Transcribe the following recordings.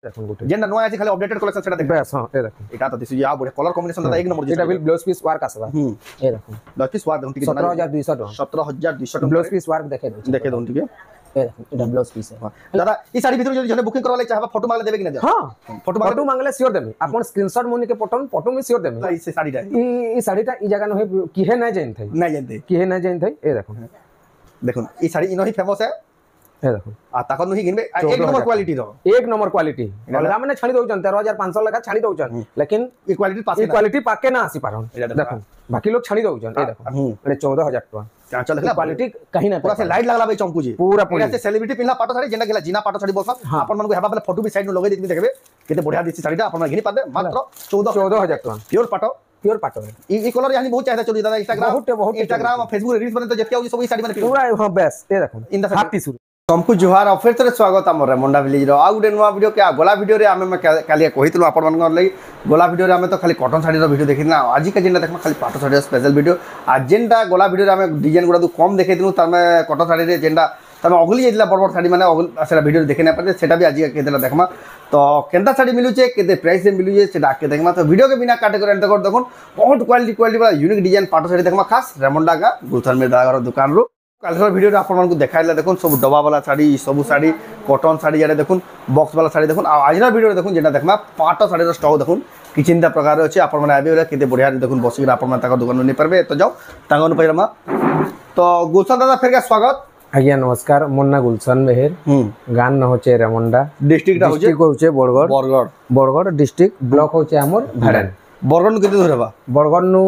দেখুন গোটে যেটা নয় আছে খালি আপডেটেড কালেকশন সেটা দেখবে। হ্যাঁ এই দেখুন এটা তো দিছি আর বড় কালার কম্বিনেশন দাদা এক নম্বর এটা বিল ব্লাউজ পিস ওয়ার্ক আসবা এই দেখুন 10 পিস ওয়ার্ক দেখুন ঠিক 17200 টাকা 17200 টাকা ব্লাউজ পিস ওয়ার্ক দেখে দেখুন ঠিক আছে এই দেখুন এটা ব্লাউজ পিস দাদা এই শাড়ি ভিতরে যদি জনে বুকিং করবা লাগে চাহবা ফটো মাগলে দেবে কিনা হ্যাঁ ফটো মাগলে সিওর দেবে আপন স্ক্রিনশট মনি के পটন ফটো में সিওর দেবে এই শাড়িটা এই শাড়িটা এই জায়গা নহে কি হে না জানি থাই না জানতে কি হে না জানি থাই এই দেখুন দেখুন এই শাড়ি ইনহি ফেমাস है এই দেখুন আর তখন নহি কিনবে এক নম্বর কোয়ালিটি র एक नंबर क्वालिटी अलगा माने छाणी दउचन 13500 लगा छाणी दउचन लेकिन এই কোয়ালিটি পাছে এই क्वालिटी पाके ना आसी पारन देखो बाकी लोग छाणी दउचन ए देखो মানে 14000 টাকা चल देखला क्वालिटी कहीं ना पूरा से लाइट लागला भाई चमकू जी पूरा पूरा से सेलिब्रिटी पिनला पाटो साड़ी जेना गेला जिना पाटो साड़ी बोलसा आपन मन को हेबा पले फोटो भी साइड में लगे देखबे देखबे केते बढ़िया दिसी साड़ीटा आपन घिनी पाबे मात्र 14000 टाका प्योर पाटो ई कलर यानी बहुत चाहता चली दादा इंस्टाग्राम और फेसबुक रील्स बने तो जतिया सब ई साड़ी बने पूरा हां बेस्ट ए देखो इन द हाथी सुर तुमको जुहार और फिर से स्वागत आम रेमुंडा विलेज रो आ गुटे नुआ वीडियो के गला वीडियो रे आमे काली कहितलु आपन मन लई गला वीडियो रे आमे तो खाली कॉटन साड़ी रो वीडियो देखिना आज का जेंडा देखमा खाली पाटो साड़ी स्पेशल वीडियो आ जेंडा गला वीडियो रे आमे डिजाइन गुडा कम देखैतिनु तमे कॉटन साड़ी रे जेंडा तमे अगली जेतला बड़ बड़ साड़ी माने सेटा वीडियो देखे ना पाते सेटा भी आज केतेला देखमा तो केंदा साड़ी मिलुचे केते प्राइस रे मिलुचे सेटा के देखमा तो वीडियो के बिना काटे करे देखो देखो बहुत क्वालिटी वाला यूनिक डिजाइन पाटो साड़ी देखमा खास रेमुंडा का गुलशन में दागर दुकान रो कलर वीडियो आपन मन को देखाइला देखुन सब डबा वाला साड़ी सब साड़ी कॉटन साड़ी जेटा देखुन बॉक्स वाला साड़ी देखुन आजर वीडियो देखुन जेटा देखमा पाटो साड़ी स्टॉक देखुन किचिंदा प्रकार अछि आपन मन आबे वाला केते बढ़िया देखुन बसिक आपन मन ताका दुकान नै परबे तो जाओ तांगन पहिरमा तो गुलशन दादा फिर का स्वागत आज्ञा नमस्कार मोन्ना गुलशन मेहर गान न होचे रेमुंडा डिस्ट्रिक्ट होचे बरगढ़ डिस्ट्रिक्ट ब्लॉक होचे हमर भाड़न बरगढ़ केते दूर हबा बरगढ़ नु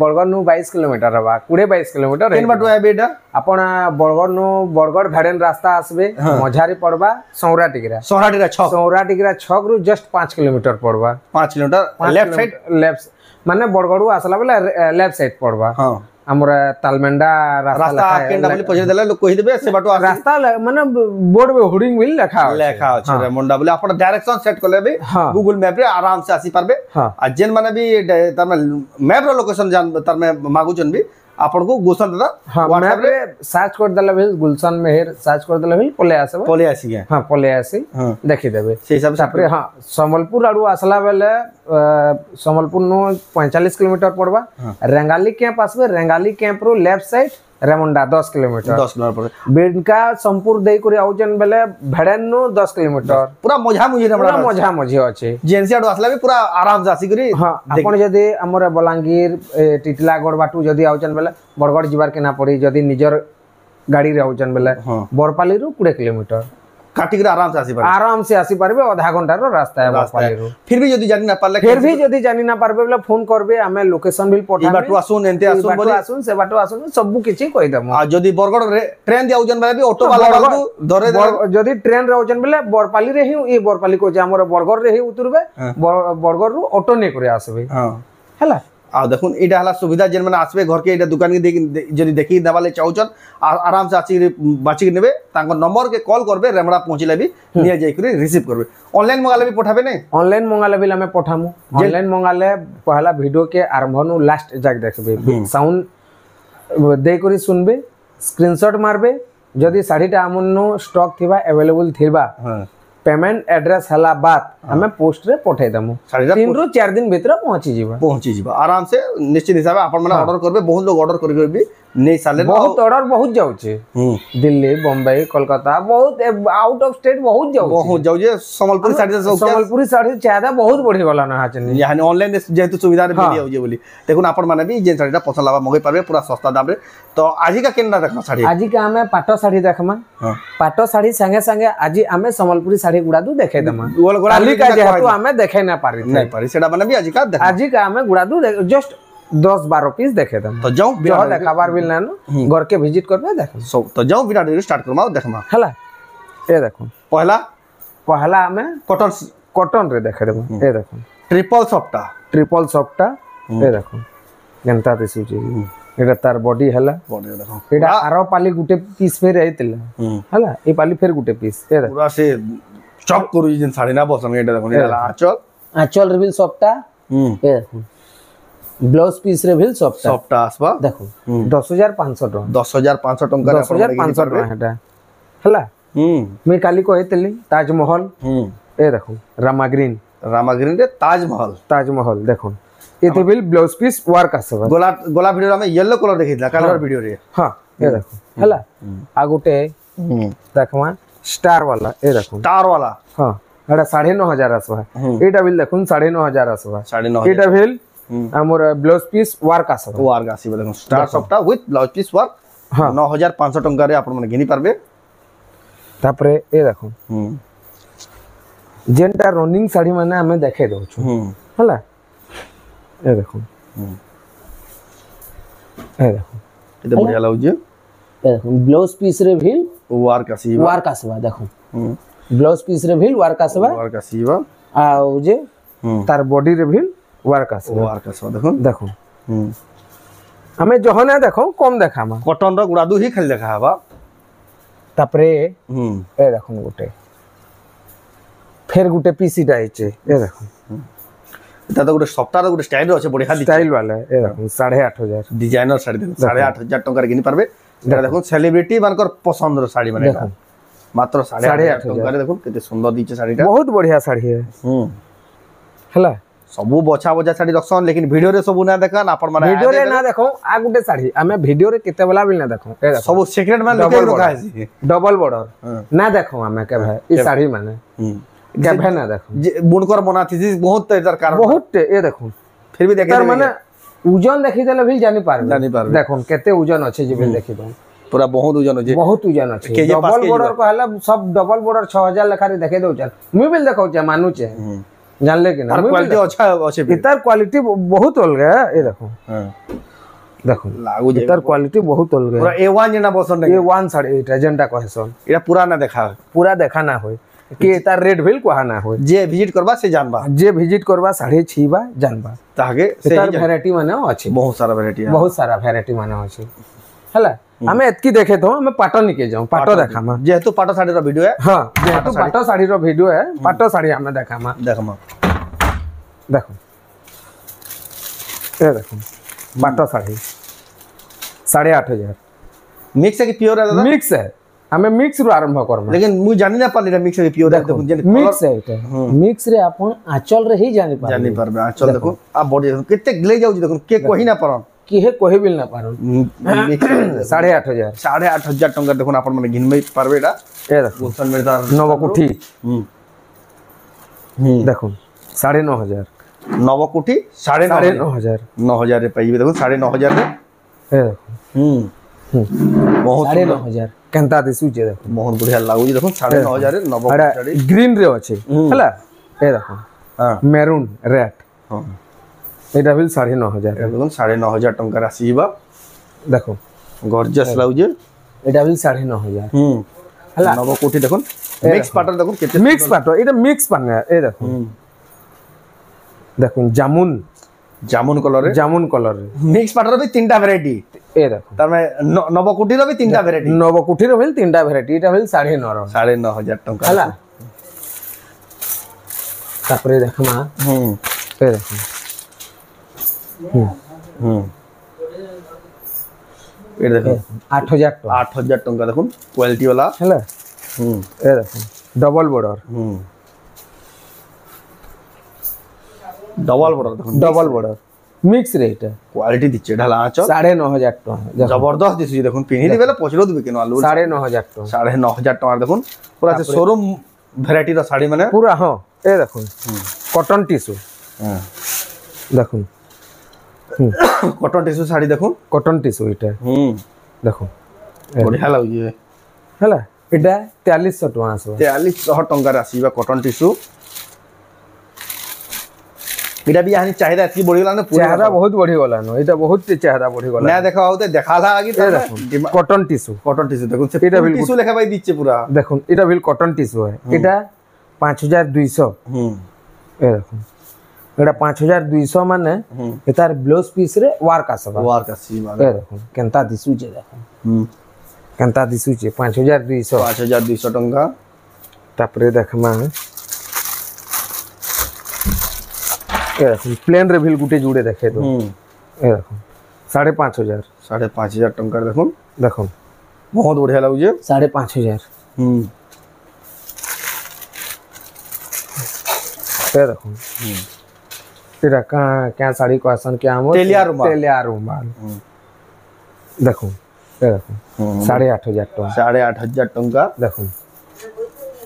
22 किलोमीटर हबा 22 किलोमीटर केन बाटो आबे एटा आपण बरगढ़ भाड़न रास्ता आसबे मझारी पड़बा सौरा टिगरा 6 रु जस्ट 5 किलोमीटर पड़बा 5 किलोमीटर लेफ्ट साइड लेफ्ट माने बरगढ़ आसला बेला लेफ्ट साइड पड़बा हां हमरा तालमेंडा रास्ता केंडा बोली पजे देला लोग कहि देबे से बाटो रास्ता माने बोर्ड में होर्डिंग भी लिखा अछि रेमुंडा बोले आपण डायरेक्शन सेट कर लेबे गूगल मैप रे आराम से आसी परबे आ जेन माने भी तार मैप रो लोकेशन जान तार में मागुचन भी आपन को गुलशन दादा व्हाट्सएप रे सर्च कर देला भी गुलशन मेहर सर्च कर देला भी पले आसी हां पले आसी देखि देबे से हिसाब से आपरे हां सम्बलपुर आडू आसला बेले सम्बलपुर नो 45 किलोमीटर पड़बा रेंगाली कैंप आसबे रेंगाली कैंप रो लेफ्ट साइड रेमुंडा 10 किलोमीटर बेनका संपूर देई करी आउजन बेले भेड़न नो 10 किलोमीटर पूरा मझा मुझी अछि जेनसी आडू आसला भी पूरा आराम से आसी करी हां आपण जदी हमर बलांगीर टिटलागढ़ बाटू जदी आउजन बेले बरगढ़ जिबार के ना पड़ी जदी निजर गाड़ी रे आउजन बेले बरपाली रो 20 किलोमीटर काटिक आराम से आसी परबे आधा घंटा रो रास्ता है बरपाली रो फिर भी जदी जानि ना पारबे बोले फोन करबे हमें लोकेशन भी पठा बाटू आसुन एंते आसुन बोले आसुन से बाटू आसुन सब किछि कहि दम आ जदी बरगढ़ रे ट्रेन दे आउजन बेले भी ऑटो वाला धरे जदी ट्रेन रे आउजन बेले बरपाली रे ही ई बरपाली को जे हमर बरगढ़ रे ही उतरबे बरगढ़ रो ऑटो ने करे आसबे हां हला आ देखुन इटा हला सुविधा जेन माने आसबे घर के इटा दुकान के जदी देखि देवाले चाउचन आराम से आसी बाची के नेबे तांको नंबर के कॉल करबे रेमड़ा पहुंचले भी निया जाई करी रिसीव करबे ऑनलाइन मंगाले भी पठाबे ने ऑनलाइन मंगाले भी हमें पठामु ऑनलाइन मंगाले पहला वीडियो के आरंभ नु लास्ट जाक देखबे साउंड दे करी सुनबे स्क्रीनशॉट मारबे जदी साडीटा हमनु स्टॉक थिबा अवेलेबल थिबा पेमेंट एड्रेस हला बात हमें पोस्ट रे पठे दमु 3 रु 4 दिन भीतर पहुंची जीवा आराम से निश्चित हिसाब से आपण माने ऑर्डर करबे बहुत लोग ऑर्डर करबे भी नहीं साले बहुत ऑर्डर बहुत जाउचे दिल्ली बॉम्बे कोलकाता बहुत आउट ऑफ स्टेट बहुत जाउचे संबलपुरी साड़ी ज्यादा बहुत बढ़ी गला ना हाचनी यानी ऑनलाइन जेतु सुविधा रे मिली होजे बोली देखुन आपण माने भी जे साड़ीटा पसंद लाबा मगे पाबे पूरा सस्ता दाम रे तो आजि का केनना देखमा साड़ी आजि का हमें पाटो साड़ी देखमा पाटो साड़ी संगे संगे आजि हमें संबलपुरी साड़ी गुडा दू देखे दमा काली का जेतु हमें देखे ना पारी सेडा माने भी आजि का हमें गुडा दू जस्ट 10-12 पीस देखे दम तो जाओ बिना देखाबार बिल ना घर के विजिट करबे देख सब तो जाओ बिना स्टार्ट करमा देखमा हला ए देखो पहला हमें कॉटन रे देखे दम ए देखो ट्रिपल सॉफ्टा ए देखो जनता दिसु जी एटा तार बॉडी हला देखो एटा आरो पाली गुटे पीस फेर आइतिला हला ए पाली फेर गुटे पीस ए देखो पूरा से चॉप करू जिन साड़ी ना बसन एटा देखो आंचल रिवील सॉफ्टा ए देखो ब्लाउज पीस रे भेल सॉफ्टा आसबा देखो 10500 टका 10500 टका 10500 टका हेटा हला मैं काली को हेतली ताजमहल ए देखो रामा ग्रीन रे ताजमहल देखो एते बिल ब्लाउज पीस वर्क आसबा गोला वीडियो में येलो कलर देखिला कलर वीडियो रे हां ए देखो हला आ गुटे देखवा स्टार वाला ए देखो स्टार वाला हां एटा 9500 आसबा एटा बिल देखो 9500 आसबा 9500 एटा बिल हमर ब्लाउज पीस वर्क आसबा देखो स्टार सबटा विथ ब्लाउज पीस वर्क 9500 टंका रे आपण माने घिनी पारबे तापरे ए देखो जेनटा रनिंग साड़ी माने हमें देखे दो हला ए देखो ए बढ़िया लागु ए देखो ब्लाउज पीस रे भी वर्क आसबा देखो ब्लाउज पीस रे भी वर्क आसबा आ जे तार बॉडी रे भी वर्क आसबा देखो हमें जहना देखो कम देखामा कॉटन रो गुडादू ही खाली देखा हबा तापरे ए देखो गुटे फिर गुटे पीसीटा आइचे ए देखो এটা তো গোটে সফটওয়্যার গোটে স্টাইল আছে বড়িয়া स्टाइल वाला ए देखो 8500 ডিজাইনার শাড়ি দেখুন 8500 টাকার কিনি পারবে এটা দেখুন সেলিব্রিটি মানকর পছন্দর শাড়ি মানে এটা মাত্র 8500 টাকারে দেখুন কেতে সুন্দর দিছে শাড়িটা बहुत बढ़िया साड़ी है हला सबु बछा बछा शाड़ी रखसन लेकिन वीडियो रे सबु ना देखन आपण माने वीडियो रे ना देखो आ गुटे साड़ी हमें वीडियो रे केते वाला भी ना देखो ए देखो सबु सीक्रेट में लोके रखा है डबल बॉर्डर ना देखो हमें के भाई ई साड़ी माने गभे ना देखो बुनकर बनाती थी बहुत इधर कारण बहुत ए देखो फिर भी देखे तर माने ओजन देखि देले भी जानि पारबे देखो केते ओजन अछि जे भी देखि दो पूरा बहुत ओजन अछि डबल बॉर्डर कहला सब डबल बॉर्डर 6000 लखारी देखे दो चल मुई भी देखौ छ मानु छ जानले कि ना क्वालिटी अच्छा अछि इतर क्वालिटी बहुत अलग है ए देखो देखो लागू इतर क्वालिटी बहुत अलग है पूरा A1 जेना बसन A1 साड़ी एटा जेंटा कहसन एटा पूरा ना देखा पूरा देखा ना होय कि तार रेट बिल कोहा ना होय जे विजिट करबा से जानबा जे विजिट करबा 6.5 जानबा तागे से वैरायटी माने अछि बहुत सारा वैरायटी माने अछि हला हमें एतकी देखे तो हमें पाटो निके जाऊ पाटो देखामा जेहेतु पाटो साड़ी रो वीडियो है हां जेहेतु पाटो साड़ी रो वीडियो है पाटो साड़ी हमें देखामा देखो ए देखो पाटो साड़ी 8500 मिक्स है कि प्योर है दादा मिक्स है हमें मिक्स रो आरंभ करम लेकिन मु जानि ना पाली मिक्स है कि प्योर है देखो मिक्स है एटा मिक्स रे अपन आंचल रे ही जानि पारबे आंचल देखो आ बॉडी केते ग्ले जाउ देखो के कहि ना परन कि हे कोहे बिल ना पारन 8500 टंका देखो अपन माने घिनमे पारबे एटा ए देखो गुलशन मिर्जा नवकुठी देखो 9500 नवकुठी 9500 9000 रे पाइबे देखो 9500 रे ए देखो बहुत 9500 केनता दिसु जे देखो बहुत बढ़िया लागु जे देखो 9500 रे नवकुठी ग्रीन रे अछि हला ए देखो हां मैरून रेड हां एटा बिल 9500 देखो 9500 टंका रासीबा देखो गॉर्जियस लागु जे एटा बिल 9500 हला नवकुठी देखो मिक्स पाटर देखो केते मिक्स पाटर एटा मिक्स पांगा ए देखो देखो जामुन कलर रे मिक्स पाटर भी तीनटा वैरायटी ए देखो तार में नवकुठी रो भी तीनटा वैरायटी नवकुठी रो भी तीनटा वैरायटी एटा बिल 9500 टंका हला तापरे देखमा ए देखो ये देखो 8000 टंका देखो क्वालिटी वाला हैला ए देखो डबल बॉर्डर देखो मिक्स रेट है क्वालिटी दिचे ढाला आंचल 9500 टका जबरदस्त दिसु देखो पिनी देबेला पछरो देबे केनो आलू 9500 टका 9500 टका देखो पूरा से शोरूम वैरायटी रो साड़ी माने पूरा हां ए देखो कॉटन टिश्यू देखो कॉटन टिश्यू साड़ी देखो कॉटन टिश्यू इटा देखो बढ़िया लागु हैला एटा 4300 टका आसबा 4300 टका रासीबा कॉटन टिश्यू एटा भी यानी चाहेदा एतकी बढ़ी गला ना चेहरा बहुत बढ़ी गला न एटा बहुत चेहरा बढ़ी गला ना देखा होते देखाला आगे देखो कॉटन टिश्यू देखो से एटा बिल टिश्यू लेखा भाई दिचे पूरा देखो एटा बिल कॉटन टिश्यू है एटा 5200 ए देखो एटा 5200 माने एतार ब्लाउज पीस रे वर्क आसबा ए देखो केनता दिसु जे देखो केनता दिसु जे 5200 टंका तापरे देखमा ए देखो प्लेन रे बिल गुटे जुड़े देखे तो ए देखो 5500 टंका देखो बहुत बढ़िया लागु जे 5500 ये देखो এটা क्या साड़ी कहसन क्या हम टेलिया रुमाल। टेलिया रुमाल देखो ये देखो 8,500 टका 8,500 टंका देखो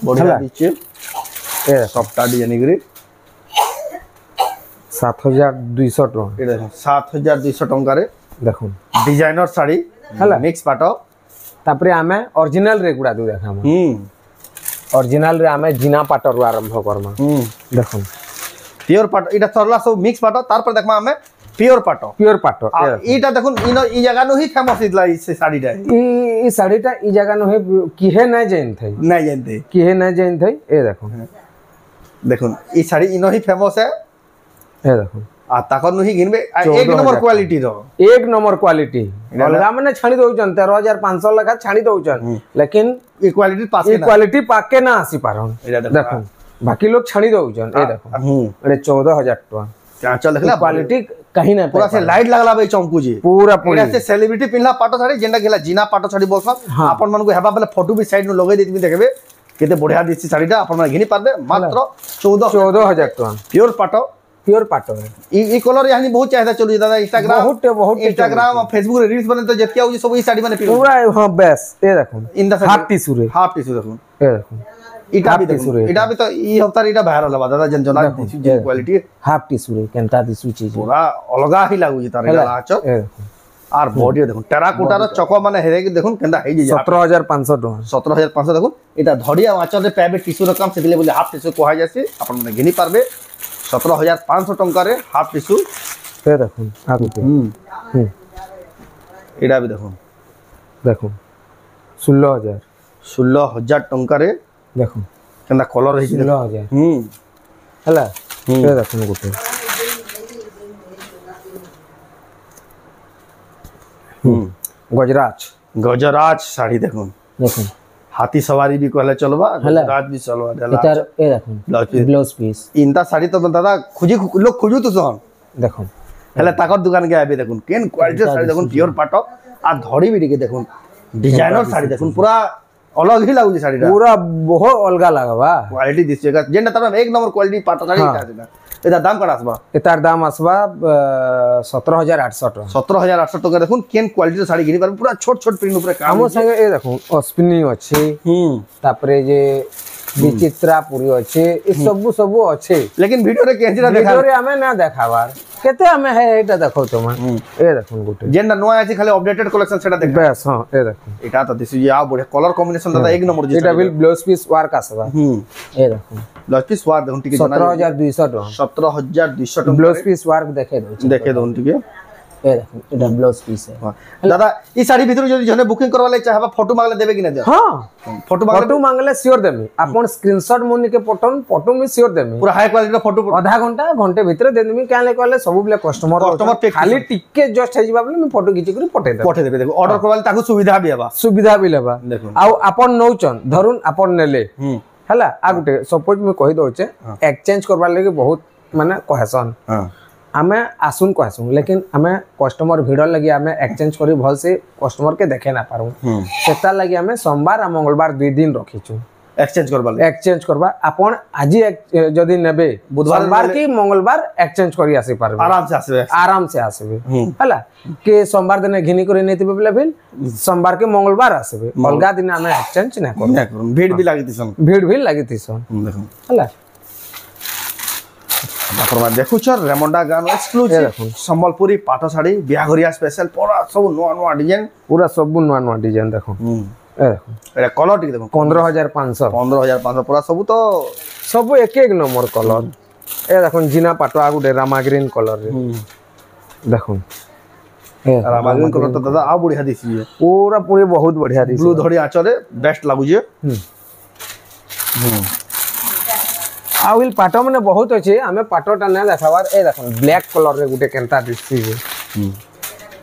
बढ़िया ହେଲା। दिच्छे ये सफ्टा डिजाइन करी 7,200 टका ये देखो 7,200 टंका रे देखो डिजाइनर साड़ी ହେଲା। मिक्स पाट तापरे आमे ओरिजिनल रे गुडा दु देखाम ओरिजिनल रे आमे जिना पाटरु आरंभ करमा देखो प्योर पाट इटा सरला सब मिक्स पाट तार पर देखमा हमें प्योर पाट प्योर पाटर आ इटा देखुन इनो ई जगह नो ही फेमस इतला ई साड़ीटा ई साड़ीटा ई जगह न हे किहे न जैन थई नहीं जानते किहे न जैन थई ए देखो देखुन ई साड़ी इनो ही फेमस है ए देखो आ ताकर नु ही गिनबे आ 14,000 एक नंबर क्वालिटी रो एक नंबर क्वालिटी अलगा माने छाणी दउचन 13,500 लगा छाणी दउचन लेकिन ई क्वालिटी पास ये के ना क्वालिटी पाके ना आसी पारन एटा देखो बाकी लोग छाणी दउचन ए देखो एडे 14,000 टका चांचल देखला क्वालिटी कहीं ना पूरा से लाइट लागला बे चमकू जी पूरा पूरा एटा से सेलिब्रिटी पिनला पाटो साड़ी जेंडा गेला जिना पाटो साड़ी बोलसन आपन मन को हेबा बेले फोटो भी साइड नु लगे देती देखबे केते बढ़िया दिसी साड़ीटा आपन मन घिनी पारबे मात्र 14,000 टका प्योर पाटो प्योर पाटो है ई कलर यानी बहुत चाहता चलू दादा इंस्टाग्राम बहुत इंस्टाग्राम और फेसबुक रे रील्स बने तो जतिया हो सब ई साड़ी बने पिरो पूरा हां बेस ए देखो इन द हाफ टिश्यू रे हाफ टिश्यू देखो ए देखो इटा भी half tissue देखो रे इटा भी तो ई हफ्ता इटा वायरल हवा दादा जन जना टिश्यू जे क्वालिटी हाफ टिश्यू रे केनता टिश्यू चीज पूरा अलगा ही लागू जी तार गला आच ए देखो आर बॉडी देखो टेराकोटा रो चको माने हेरे कि देखो केंदा हे जी 17,500 टका 17,500 देखो इटा धड़िया आचर रे पैबे टिश्यू रो काम से बोले हाफ टिश्यू कोहा जासी अपन माने घिनी पारबे 17,500 टंका रे हाफ टिश्यू ए देखो आगु पे इटा भी देखो देखो 16,000 16,000 टंका रे देखो केंदा कलर हे जी 16,000 हला ए देखो गुटे गजराज गजराज साड़ी देखो देखो हाथी सवारी भी कहले चलबा गजराज भी चलबा देला इतार ए देखो ब्लाउज पीस ब्लाउज पीस इनता साड़ी तो दादा खुजी लोग खुजू तो सन देखो हेले ताकर दुकान के आबे देखुन केन क्वालिटी साड़ी देखुन प्योर पाटो आ धड़ी भी के देखुन डिजाइनर साड़ी देखुन पूरा अलग ही लागु साड़ीटा पूरा बहुत अलगा लागबा क्वालिटी दिसेगा जेंडा तब एक नंबर क्वालिटी पाटो साड़ी का देना एदा दाम कड़ा आसबा इतार दाम आसबा 17,800 टका 17,800 टका देखुन केन क्वालिटी साड़ी घिनी पर पूरा छोट छोट प्रिंट ऊपर काम हमो संगे ए देखो अस्पिनी अछि तापरे जे विचित्रापुरी अछि ए सब अछि लेकिन वीडियो रे केंजिरा देखा वीडियो रे हमें ना देखाबार केते हमें है एटा देखो तुम ए देखो गुटे जेंडा नया अछि खाली अपडेटेड कलेक्शन सेटा देख बस हां ए देखो एटा तो दिसु जे आ बढ़िया कलर कॉम्बिनेशन दादा एक नंबर जे एटा बिल ब्लाउज पीस वर्क आसबा ए देखो ब्लाउज पीस वार देखुन टिके 17,200 टका 17,200 टका ब्लाउज पीस वर्क देखे दो देखे दोन टिके ए देखो एटा ब्लाउज पीस है दादा ई साड़ी भीतर जदी जने बुकिंग करवा ले चाहबा फोटो मांगले देबे कि ना दे हां फोटो मांगले फोटो मांगले श्योर देमी अपन स्क्रीनशॉट मोनी के पटन फोटो में श्योर देमी पूरा हाई क्वालिटी फोटो आधा घंटा घंटे भीतर दे देमी काले कहले सब बेले कस्टमर pick खाली टिके जस्ट हेजिबा बेले मैं फोटो खिची करी पठे दे पठे देबे देखो ऑर्डर करवाले ताकू सुविधा भी हबा सुविधा भी लेबा देखो आ अपन नौचन धरुन अपन नेले हला आ गुटे सपोज मैं कहि दोचे एक्सचेंज करबा लागि बहुत माने कहसन हां आमे आसुन कहसुन लेकिन आमे कस्टमर भीड़ लगी आमे एक्सचेंज करी भल से कस्टमर के देखे ना पारू सेता लगी आमे सोमवार आ मंगलवार 2 दिन रखिछु एक्सचेंज करवाले एक्सचेंज करबा अपन आजी जदी नेबे बुधवार सोमवार की मंगलवार एक्सचेंज करी आसी पारबे आराम से आसबे हला के सोमवार दिन घिनी करे नेतिबे बेले बिल सोमवार के मंगलवार आसबे अलगा दिन आमे एक्सचेंज ना करू भीड़ भी लागिति सन भीड़ भी लागिति सन देखो हला आपरमा देखुछ रेमंडा गान एक्सक्लूसिव संबलपुरी पाटो साड़ी बियाघरिया स्पेशल पूरा सब नुआ नुआ डिजाइन पूरा सब नुआ नुआ डिजाइन देखो ए देखो एटा कलर टिक देखो 15,500 15,500 पूरा सब तो सब एक एक नंबर कलर ए देखो जिना पाटो आ गुटे रामा ग्रीन कलर रे देखो ए रामाग्रीन कलर तो दादा आ बढ़िया दिसी पूरा पूरी बहुत बढ़िया दिसी ब्लू धड़ी आचरे बेस्ट लागु जे आ विल पाटो माने बहुत अछि हमें पाटोटा ना देखाबार ए देखो ब्लैक कलर रे गुटे केनता दिसी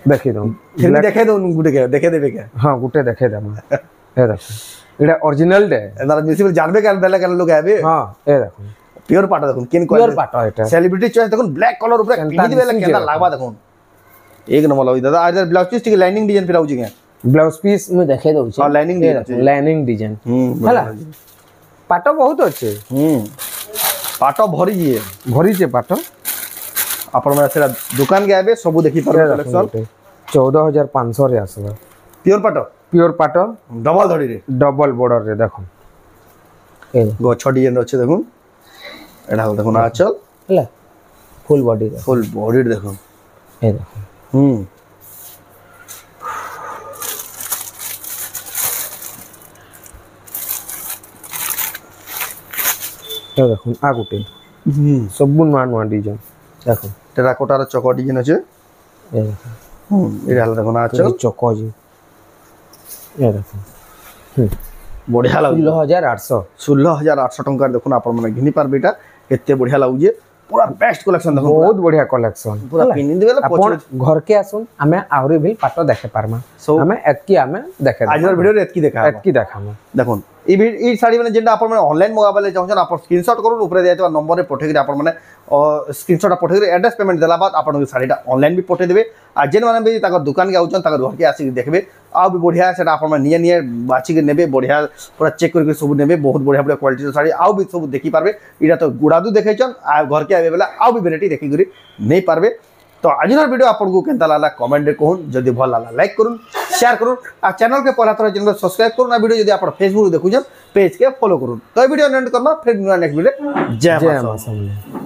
देखि दो फिर देखे दो गुटे के देखे देबे के हां गुटे देखे दम ए देखो एटा ओरिजिनल दे एना मिसिबल जानबे के बेला के लोग आबे हां ए देखो प्योर पाटो देखो किन प्योर पाटो एटा सेलिब्रिटी चॉइस देखो ब्लैक कलर ऊपर पिनी देबे केना लागबा देखो एक नंबर लगी दादा आज ब्लाउज पीस के लाइनिंग डिजाइन फिर आउजी के ब्लाउज पीस में देखे दउ छी हां लाइनिंग लाइनिंग डिजाइन हला पाटो बहुत अच्छे पाट भरी ये भरीचे पाट आपण माने सेरा दुकान के आबे सब देखि परबे कलेक्शन 14,500 रे आसबा प्योर पाट डबल धड़ी रे डबल बॉर्डर रे देखो ए गछ डिजाइन अच्छे देखो एडा देखो ना चल हला फुल बॉडी रे फुल बॉडी देखो ए देखो ए देखो आ गुटे सब नुआ नुआ डिजाइन देखो टेराकोटार चक डिजाइन अच्छे ए देखो एडा देखो ना चल चको जी ए देखो बढ़िया लागु 16,800 16,800 टंका देखो आपण माने घिनी पारबे एटा एते बढ़िया लागु जे पूरा बेस्ट कलेक्शन देखो बहुत बढ़िया कलेक्शन पूरा पिनि देबे अपन घर के आसुन हमें आहुरी भी पाट देखे पारमा हमें एतकी हमें देखे आज वीडियो रे एतकी देखाम देखो ई साड़ी माने जेंडा आपण माने ऑनलाइन मंगाबले चाहछन आपण स्क्रीनशॉट करू ऊपर दिया नंबर रे पठे आपण माने स्क्रीनशॉट पठे एड्रेस पेमेंट देला बाद आपण साड़ीटा ऑनलाइन भी पठे देबे आ जेन माने भी ताकर दुकान के आउछन ताकर घर के आसी देखबे आ भी बढ़िया सेटा आपण माने निये बाची के नेबे बढ़िया पूरा चेक करके सब नेबे बहुत बढ़िया बढ़िया क्वालिटी साड़ी आ भी सब देखि पारबे इडा तो गुडादू देखैछन आ घर के आबे बेला आ भी वेराइटी देखि करी नै पारबे तो आज वीडियो आपको केंता लागला कमेंट रे कहून जदि भल लागला लाइक करूँ शेयर करूँ आ चैनल के पहला थोड़ा चैनल सब्सक्राइब करूँ वीडियो जदि आप फेसबुक देखुछन पेज के फॉलो करूँ तो वीडियो एंड करना फिर नेक्स्ट वीडियो जय मां।